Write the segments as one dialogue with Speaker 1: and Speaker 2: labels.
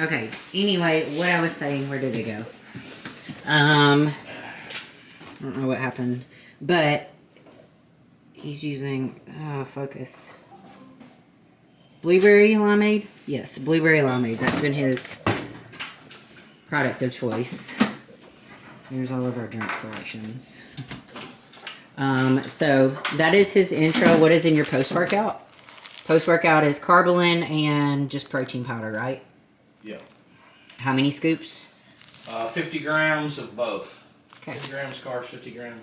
Speaker 1: Okay, anyway, what I was saying, where did it go? I don't know what happened, but he's using, focus. Blueberry limeade? Yes, blueberry limeade. That's been his product of choice. Here's all of our drink selections. So that is his intro. What is in your post-workout? Post-workout is Carbolin and just protein powder, right?
Speaker 2: Yeah.
Speaker 1: How many scoops?
Speaker 2: 50 grams of both.
Speaker 1: Okay.
Speaker 2: 50 grams carbs, 50 grams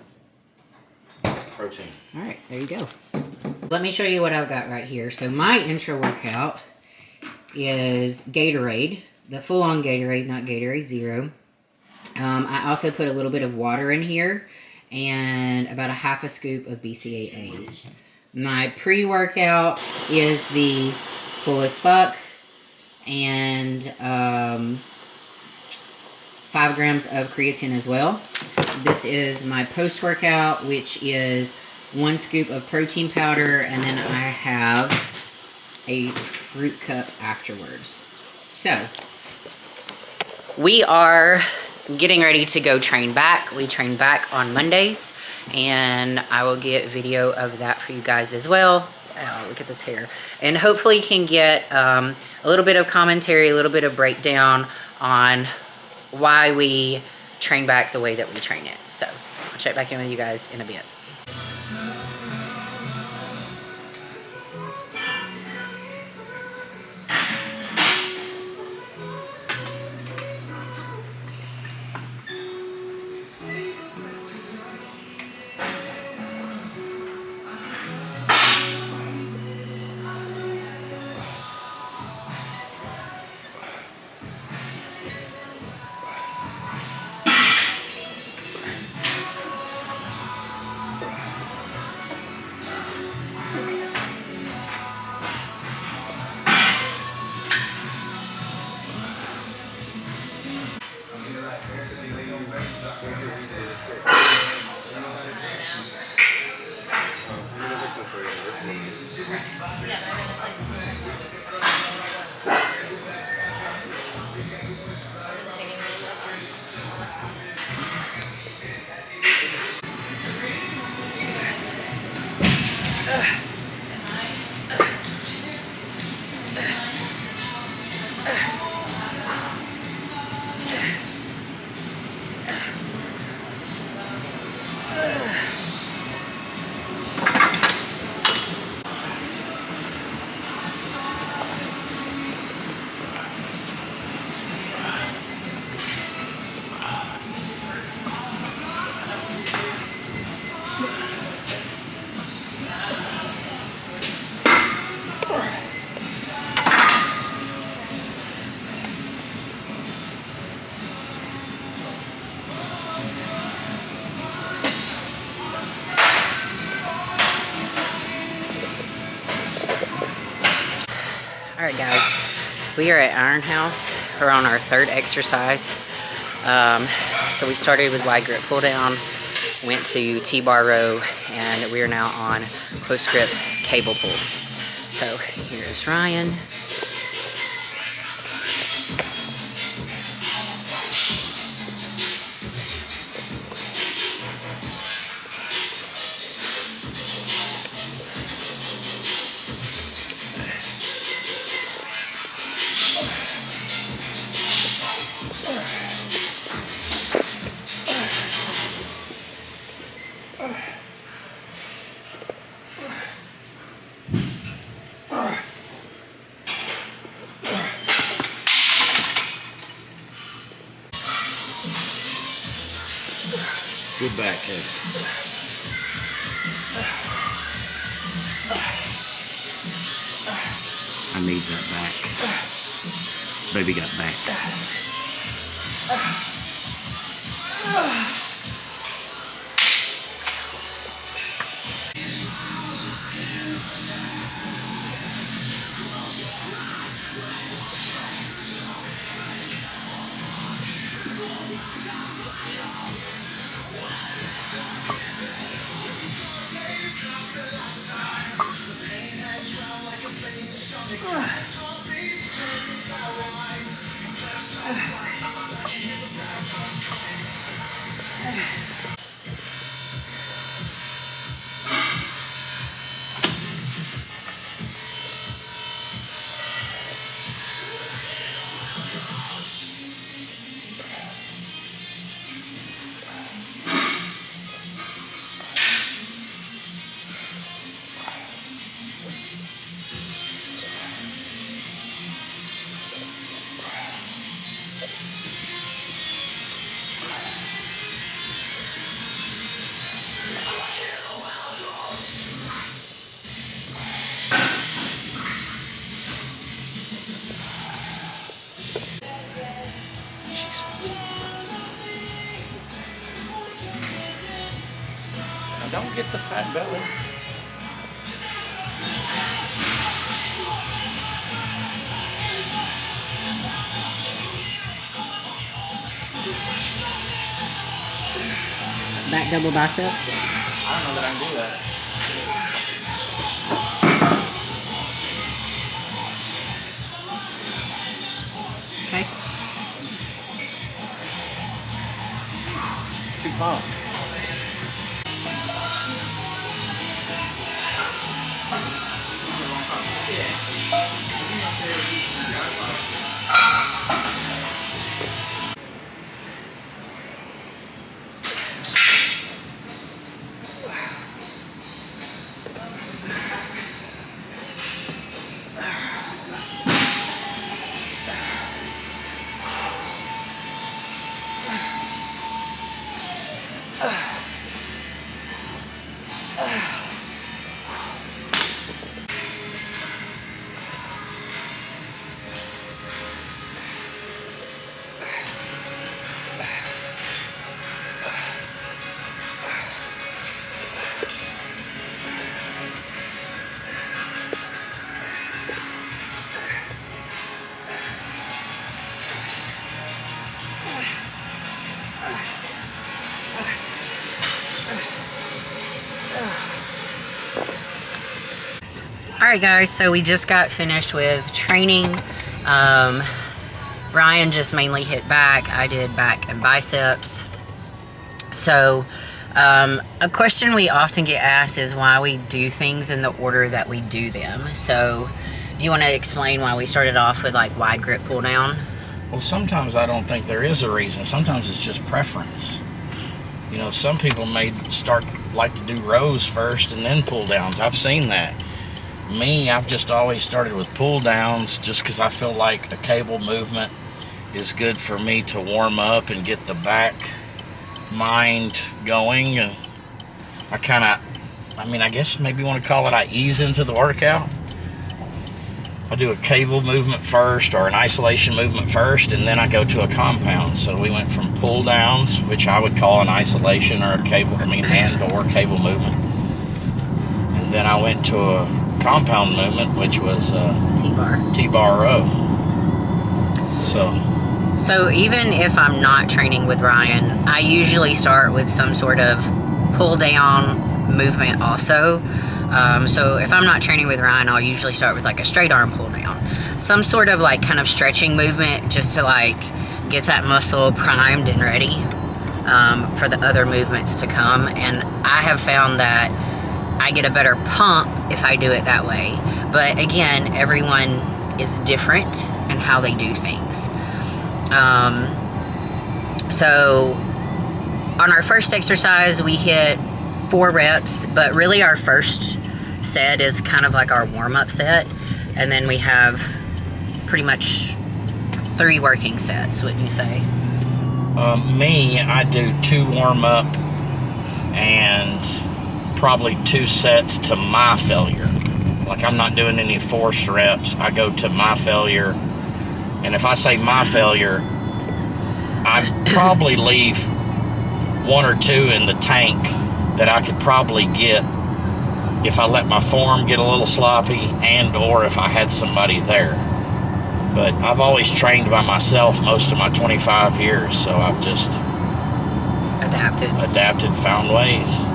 Speaker 2: protein.
Speaker 1: All right, there you go. Let me show you what I've got right here. So my intro workout is Gatorade, the full-on Gatorade, not Gatorade Zero. I also put a little bit of water in here and about a half a scoop of BCAAs. My pre-workout is the Full as Fuck and 5 grams of creatine as well. This is my post-workout, which is 1 scoop of protein powder, and then I have a fruit cup afterwards. So, we are getting ready to go train back. We train back on Mondays, and I will get video of that for you guys as well. Oh, look at this hair. And hopefully can get a little bit of commentary, a little bit of breakdown on why we train back the way that we train it. So, I'll check back in with you guys in a bit. Alright guys, we are at Iron House. We're on our 3rd exercise. So we started with wide grip pull down, went to T-bar row, and we are now on close grip cable pull. So here's Ryan.
Speaker 2: Good back, Casey. I need that back. Baby got back. she said. Now don't get the fat belly.
Speaker 1: Back double bicep.
Speaker 2: I don't know that I can do that.
Speaker 1: Okay.
Speaker 2: Too pumped.
Speaker 1: Alright guys, so we just got finished with training. Ryan just mainly hit back. I did back and biceps. So, a question we often get asked is why we do things in the order that we do them. So, do you want to explain why we started off with like wide grip pull down?
Speaker 2: Well, sometimes I don't think there is a reason. Sometimes it's just preference. You know, some people may like to do rows first and then pull downs. I've seen that. Me, I've just always started with pull downs just because I feel like a cable movement is good for me to warm up and get the back mind going. And I guess maybe you want to call it, I ease into the workout. I do a cable movement first or an isolation movement first, and then I go to a compound. So we went from pull downs, which I would call an isolation or a cable, and or cable movement. And then I went to a compound movement, which was T-bar row.
Speaker 1: So even if I'm not training with Ryan, I usually start with some sort of pull down movement also. So if I'm not training with Ryan, I'll usually start with like a straight arm pull down, some sort of like kind of stretching movement just to like get that muscle primed and ready for the other movements to come. And I have found that I get a better pump if I do it that way. But again, everyone is different in how they do things. So on our first exercise, we hit 4 reps, but really our first set is kind of like our warm-up set. And then we have pretty much 3 working sets, wouldn't you say?
Speaker 2: Me, I do 2 warm-up and probably 2 sets to my failure. Like, I'm not doing any forced reps. I go to my failure. And if I say my failure, I probably leave 1 or 2 in the tank that I could probably get if I let my form get a little sloppy and or if I had somebody there. But I've always trained by myself most of my 25 years, so I've just adapted, found ways.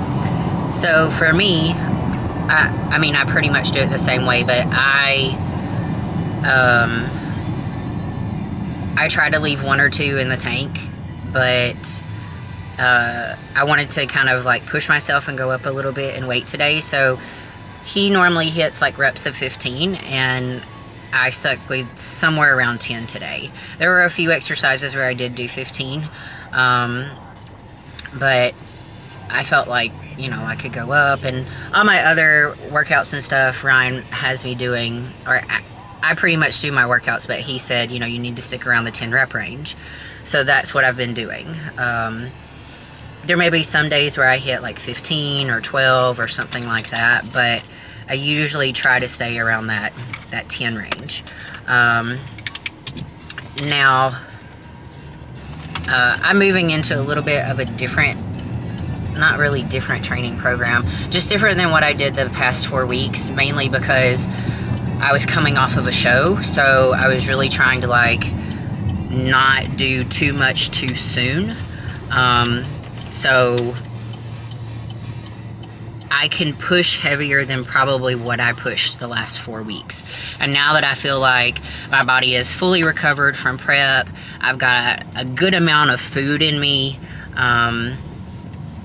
Speaker 1: So for me, I mean, I pretty much do it the same way, but I try to leave 1 or 2 in the tank, but I wanted to kind of like push myself and go up a little bit in weight today. So he normally hits like reps of 15, and I stuck with somewhere around 10 today. There were a few exercises where I did do 15, but I felt like, you know, I could go up. And all my other workouts and stuff, Ryan has me doing, or I pretty much do my workouts, but he said, you know, you need to stick around the 10 rep range. So that's what I've been doing. There may be some days where I hit like 15 or 12 or something like that, but I usually try to stay around that 10 range. Now, I'm moving into a little bit of a different, not really different training program, just different than what I did the past 4 weeks, mainly because I was coming off of a show, so I was really trying to like not do too much too soon. So I can push heavier than probably what I pushed the last 4 weeks. And now that I feel like my body is fully recovered from prep, I've got a good amount of food in me,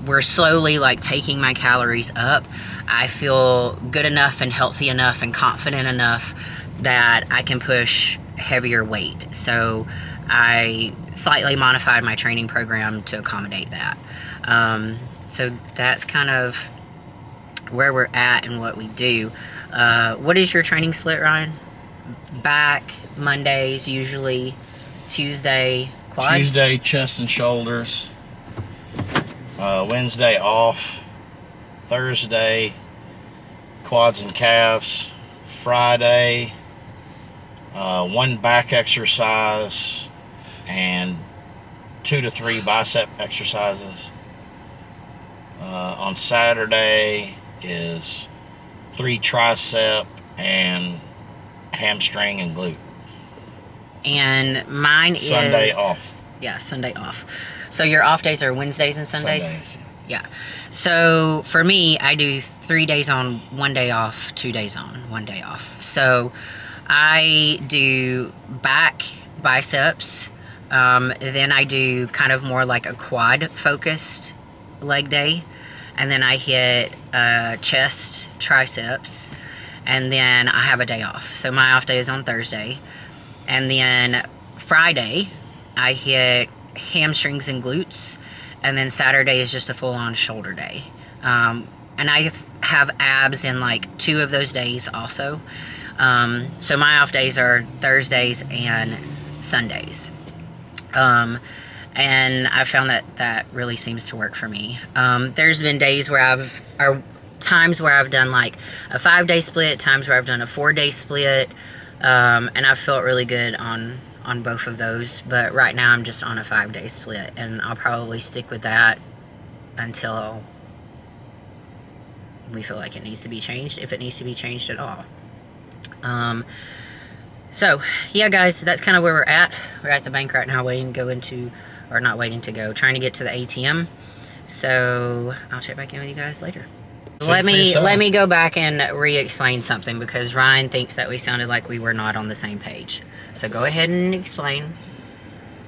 Speaker 1: we're slowly like taking my calories up, I feel good enough and healthy enough and confident enough that I can push heavier weight. So I slightly modified my training program to accommodate that. So that's kind of where we're at and what we do. What is your training split, Ryan? Back, Mondays usually, Tuesday, quads?
Speaker 2: Tuesday, chest and shoulders. Wednesday off. Thursday, quads and calves. Friday, one back exercise and 2 to 3 bicep exercises. On Saturday is 3 tricep and hamstring and glute.
Speaker 1: And mine is
Speaker 2: Sunday off.
Speaker 1: Yeah, Sunday off. So your off days are Wednesdays and Sundays?
Speaker 2: Sundays,
Speaker 1: yeah. So for me, I do 3 days on, 1 day off, 2 days on, 1 day off. So I do back, biceps, then I do kind of more like a quad focused leg day, and then I hit chest, triceps, and then I have a day off. So my off day is on Thursday, and then Friday I hit hamstrings and glutes, and then Saturday is just a full-on shoulder day. And I have abs in like 2 of those days also. So my off days are Thursdays and Sundays. And I found that really seems to work for me. There's been days where times where I've done like a 5-day split, times where I've done a 4-day split, and I've felt really good on both of those. But right now I'm just on a 5-day split, and I'll probably stick with that until we feel like it needs to be changed, if it needs to be changed at all. So yeah, guys, that's kind of where we're at. We're at the bank right now, trying to get to the ATM. So I'll check back in with you guys later. Let me go back and re-explain something, because Ryan thinks that we sounded like we were not on the same page. So go ahead and explain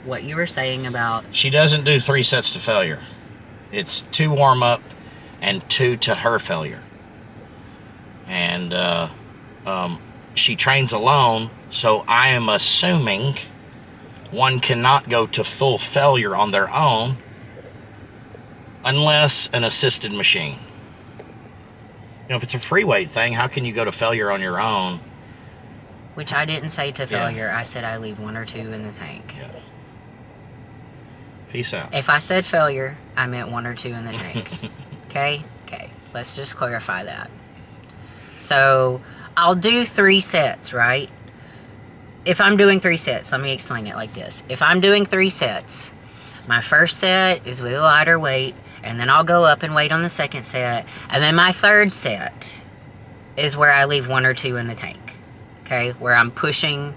Speaker 1: what you were saying about...
Speaker 2: She doesn't do 3 sets to failure. It's 2 warm up and 2 to her failure. And she trains alone, so I am assuming one cannot go to full failure on their own unless an assisted machine. You know, if it's a free weight thing, how can you go to failure on your own?
Speaker 1: Which I didn't say to failure.
Speaker 2: Yeah.
Speaker 1: I said I leave 1 or 2 in the tank.
Speaker 2: Yeah. Peace out.
Speaker 1: If I said failure, I meant 1 or 2 in the tank. Okay? Okay. Let's just clarify that. So I'll do 3 sets, right? If I'm doing 3 sets, let me explain it like this. If I'm doing 3 sets, my first set is with a lighter weight, and then I'll go up and wait on the second set, and then my third set is where I leave 1 or 2 in the tank, okay? Where I'm pushing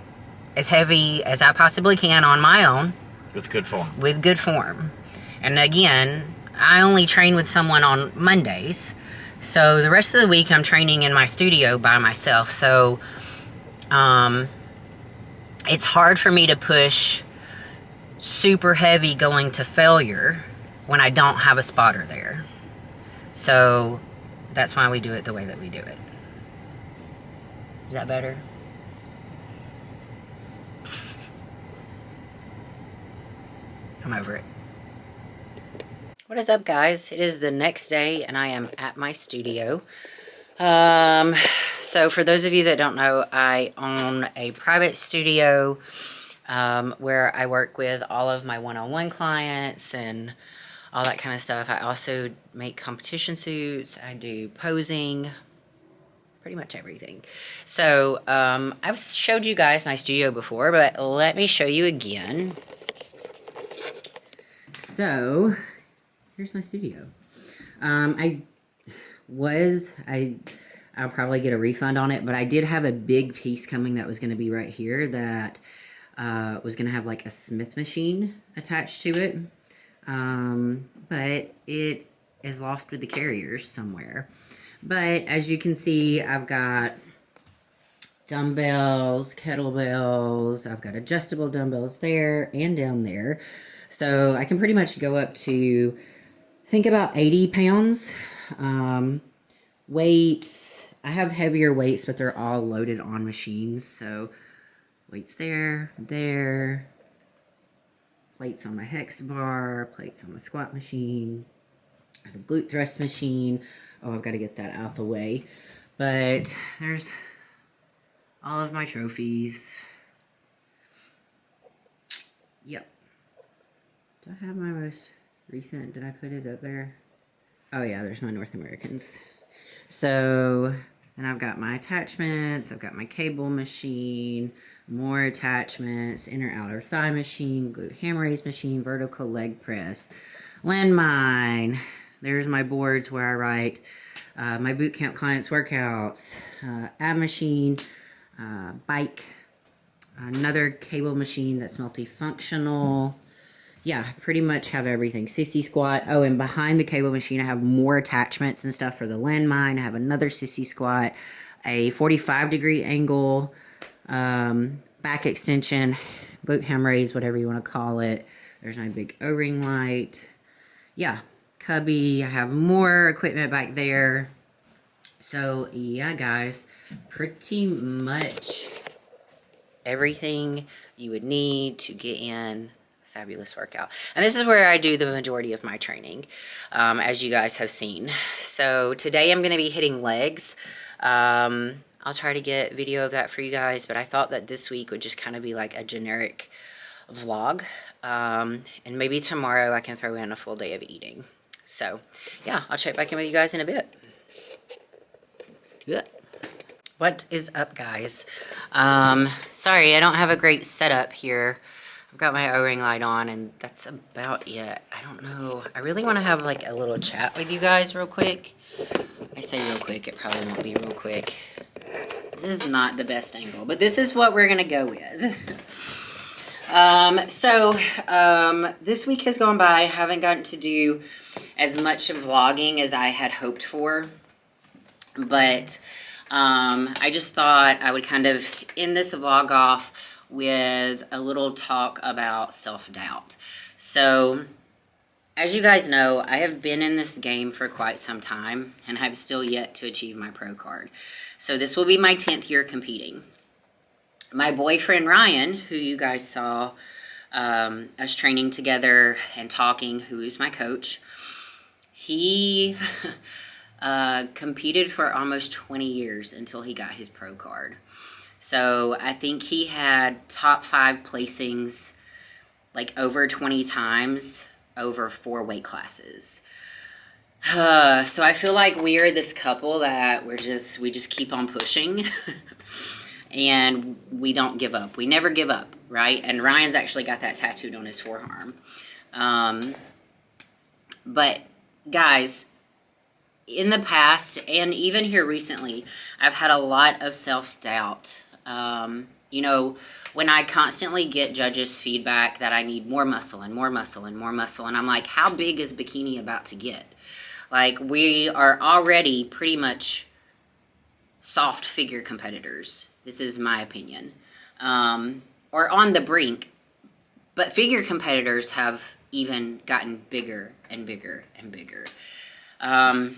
Speaker 1: as heavy as I possibly can on my own.
Speaker 2: With good form.
Speaker 1: With good form. And again, I only train with someone on Mondays, so the rest of the week I'm training in my studio by myself, so it's hard for me to push super heavy going to failure when I don't have a spotter there. So that's why we do it the way that we do it. Is that better? I'm over it. What is up, guys? It is the next day and I am at my studio. So for those of you that don't know, I own a private studio where I work with all of my one-on-one clients and all that kind of stuff. I also make competition suits. I do posing, pretty much everything. So I've showed you guys my studio before, but let me show you again. So, here's my studio. I'll probably get a refund on it, but I did have a big piece coming that was going to be right here that was going to have like a Smith machine attached to it. But it is lost with the carriers somewhere. But as you can see, I've got dumbbells, kettlebells, I've got adjustable dumbbells there and down there. So I can pretty much go up to, I think, about 80 pounds. Weights, I have heavier weights, but they're all loaded on machines. So weights there, plates on my hex bar, plates on my squat machine. I have a glute thrust machine. Oh, I've got to get that out the way. But there's all of my trophies. Yep. Do I have my most recent? Did I put it up there? Oh yeah, there's my North Americans. So, and I've got my attachments, I've got my cable machine, more attachments, inner outer thigh machine, glute ham raise machine, vertical leg press, landmine. There's my boards where I write my boot camp clients workouts, ab machine, bike, another cable machine that's multifunctional. Yeah, pretty much have everything. Sissy squat. Oh, and behind the cable machine, I have more attachments and stuff for the landmine. I have another sissy squat, a 45-degree angle, back extension, glute ham raise, whatever you want to call it. There's my big O-ring light. Yeah, cubby. I have more equipment back there. So, yeah, guys, pretty much everything you would need to get in fabulous workout. And this is where I do the majority of my training, as you guys have seen. So today I'm going to be hitting legs. I'll try to get video of that for you guys, but I thought that this week would just kind of be like a generic vlog. And maybe tomorrow I can throw in a full day of eating. So yeah, I'll check back in with you guys in a bit. Yeah. What is up, guys? Sorry, I don't have a great setup here. I've got my O-ring light on, and that's about it. I don't know. I really want to have, like, a little chat with you guys real quick. I say real quick. It probably won't be real quick. This is not the best angle, but this is what we're going to go with. This week has gone by. I haven't gotten to do as much vlogging as I had hoped for, but I just thought I would kind of end this vlog off with a little talk about self-doubt. So, as you guys know, I have been in this game for quite some time, and I've still yet to achieve my pro card. So this will be my 10th year competing. My boyfriend Ryan, who you guys saw us training together and talking, who is my coach, he competed for almost 20 years until he got his pro card. So I think he had top 5 placings like over 20 times over 4 weight classes. So I feel like we are this couple that we just keep on pushing and we don't give up. We never give up, right? And Ryan's actually got that tattooed on his forearm. But guys, in the past and even here recently, I've had a lot of self-doubt. You know, when I constantly get judges' feedback that I need more muscle and more muscle and more muscle, and I'm like, how big is bikini about to get? Like, we are already pretty much soft figure competitors. This is my opinion. Or on the brink. But figure competitors have even gotten bigger and bigger and bigger. And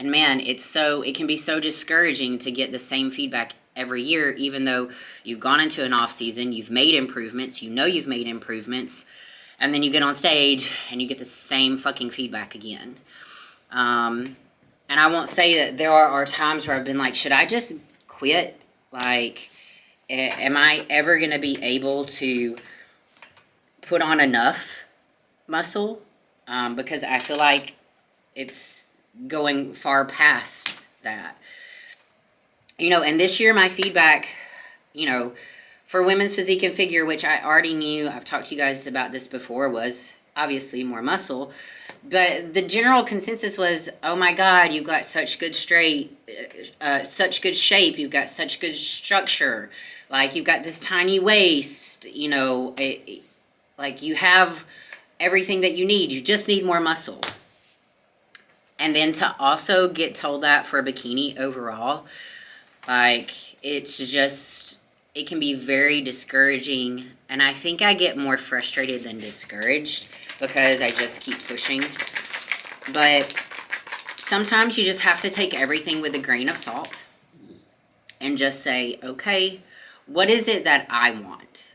Speaker 1: man, it can be so discouraging to get the same feedback every year, even though you've gone into an off season, you've made improvements, you know you've made improvements, and then you get on stage and you get the same fucking feedback again. And I won't say that there are times where I've been like, should I just quit? Like, am I ever going to be able to put on enough muscle? Because I feel like it's going far past that. You know, and this year my feedback, you know, for women's physique and figure, which I already knew, I've talked to you guys about this before, was obviously more muscle. But the general consensus was, oh my God, you've got such good such good shape. You've got such good structure. Like, you've got this tiny waist, you know, like you have everything that you need. You just need more muscle. And then to also get told that for a bikini overall, like, it's just, it can be very discouraging. And I think I get more frustrated than discouraged because I just keep pushing. But sometimes you just have to take everything with a grain of salt and just say, okay, what is it that I want?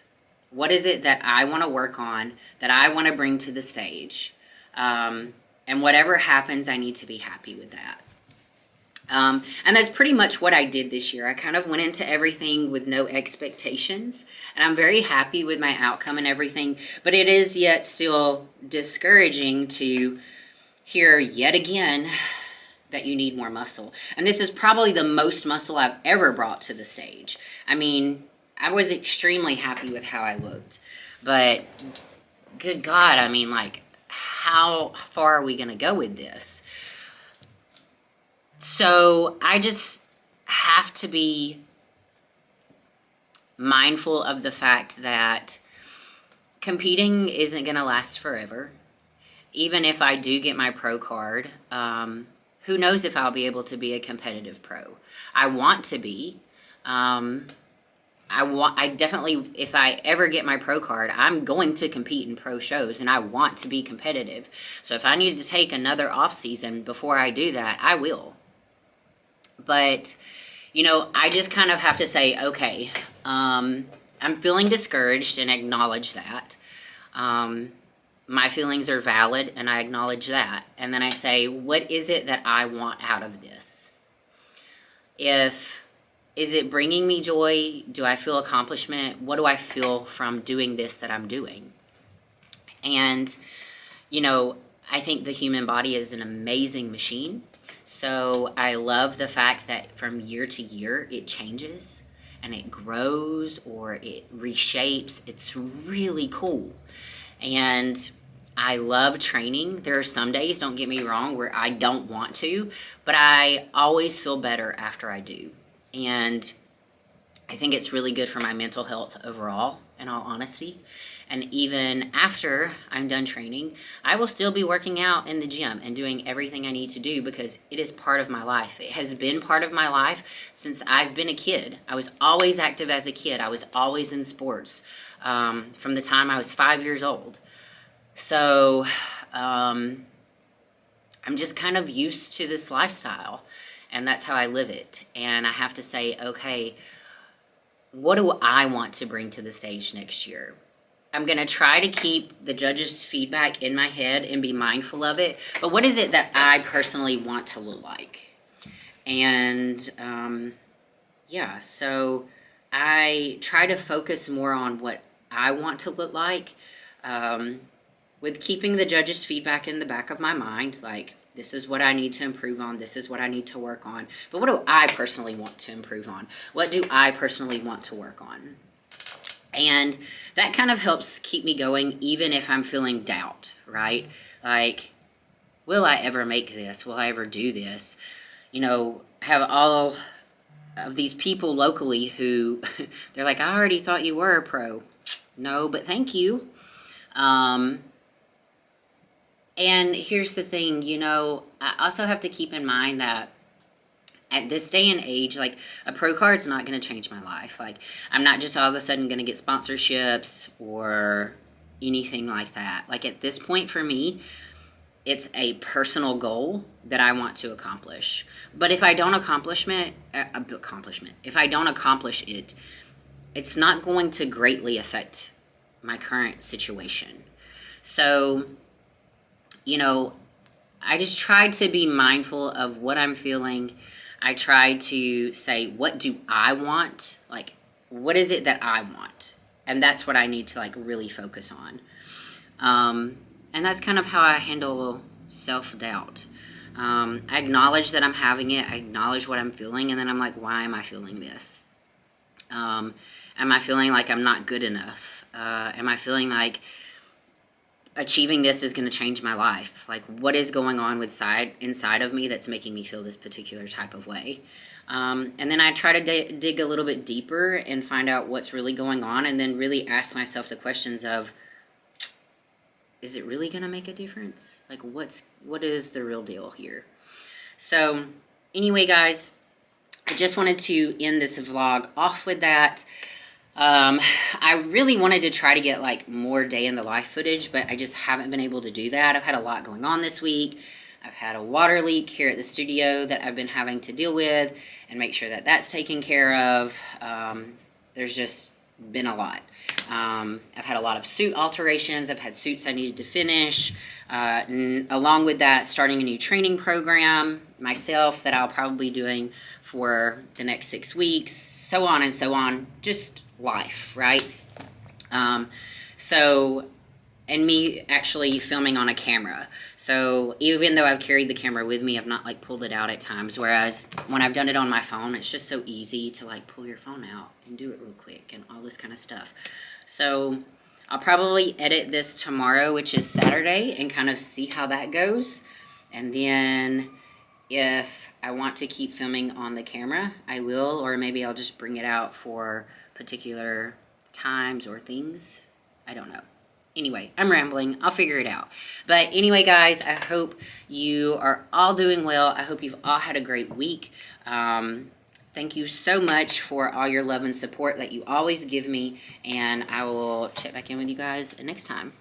Speaker 1: What is it that I want to work on, that I want to bring to the stage? And whatever happens, I need to be happy with that. And that's pretty much what I did this year. I kind of went into everything with no expectations, and I'm very happy with my outcome and everything, but it is yet still discouraging to hear yet again that you need more muscle. And this is probably the most muscle I've ever brought to the stage. I mean, I was extremely happy with how I looked, but good God, I mean, like, how far are we going to go with this? So I just have to be mindful of the fact that competing isn't going to last forever. Even if I do get my pro card, who knows if I'll be able to be a competitive pro. I want to be. I definitely, if I ever get my pro card, I'm going to compete in pro shows, and I want to be competitive. So if I need to take another off season before I do that, I will. But, you know, I just kind of have to say, okay, I'm feeling discouraged and acknowledge that. My feelings are valid, and I acknowledge that. And then I say, what is it that I want out of this? Is it bringing me joy? Do I feel accomplishment? What do I feel from doing this that I'm doing? And, you know, I think the human body is an amazing machine. So I love the fact that from year to year it changes and it grows or it reshapes. It's really cool. And I love training. There are some days, don't get me wrong, where I don't want to, but I always feel better after I do. And I think it's really good for my mental health overall, in all honesty. And even after I'm done training, I will still be working out in the gym and doing everything I need to do because it is part of my life. It has been part of my life since I've been a kid. I was always active as a kid. I was always in sports from the time I was 5 years old. So I'm just kind of used to this lifestyle, and that's how I live it. And I have to say, okay, what do I want to bring to the stage next year? I'm going to try to keep the judges' feedback in my head and be mindful of it. But what is it that I personally want to look like? And, yeah, so I try to focus more on what I want to look like, with keeping the judges' feedback in the back of my mind, like, this is what I need to improve on. This is what I need to work on. But what do I personally want to improve on? What do I personally want to work on? And that kind of helps keep me going, even if I'm feeling doubt, right? Like, will I ever make this? Will I ever do this? You know, I have all of these people locally who, they're like, I already thought you were a pro. No, but thank you. And here's the thing, you know, I also have to keep in mind that at this day and age, like, a pro card's not going to change my life. Like, I'm not just all of a sudden going to get sponsorships or anything like that. Like, at this point for me, it's a personal goal that I want to accomplish. But if I don't accomplish it, it's not going to greatly affect my current situation. So, you know, I just tried to be mindful of what I'm feeling. I try to say, what do I want? Like, what is it that I want? And that's what I need to, like, really focus on. And that's kind of how I handle self-doubt. I acknowledge that I'm having it. I acknowledge what I'm feeling. And then I'm like, why am I feeling this? And Am I feeling like I'm not good enough? Am I feeling like achieving this is going to change my life? Like, what is going on inside of me that's making me feel this particular type of way? And then I try to dig a little bit deeper and find out what's really going on, and then really ask myself the questions of, is it really going to make a difference? Like, what is the real deal here? So anyway, guys, I just wanted to end this vlog off with that. I really wanted to try to get like more day in the life footage, but I just haven't been able to do that. I've had a lot going on this week. I've had a water leak here at the studio that I've been having to deal with and make sure that that's taken care of. There's just been a lot. I've had a lot of suit alterations. I've had suits I needed to finish. Along with that, starting a new training program myself that I'll probably be doing for the next 6 weeks, so on and so on. Just life, right? And me actually filming on a camera. So even though I've carried the camera with me, I've not like pulled it out at times. Whereas when I've done it on my phone, it's just so easy to like pull your phone out and do it real quick and all this kind of stuff. So I'll probably edit this tomorrow, which is Saturday, and kind of see how that goes. And then if I want to keep filming on the camera, I will, or maybe I'll just bring it out for particular times or things. I don't know. Anyway, I'm rambling. I'll figure it out. But anyway, guys, I hope you are all doing well. I hope you've all had a great week. Thank you so much for all your love and support that you always give me. And I will check back in with you guys next time.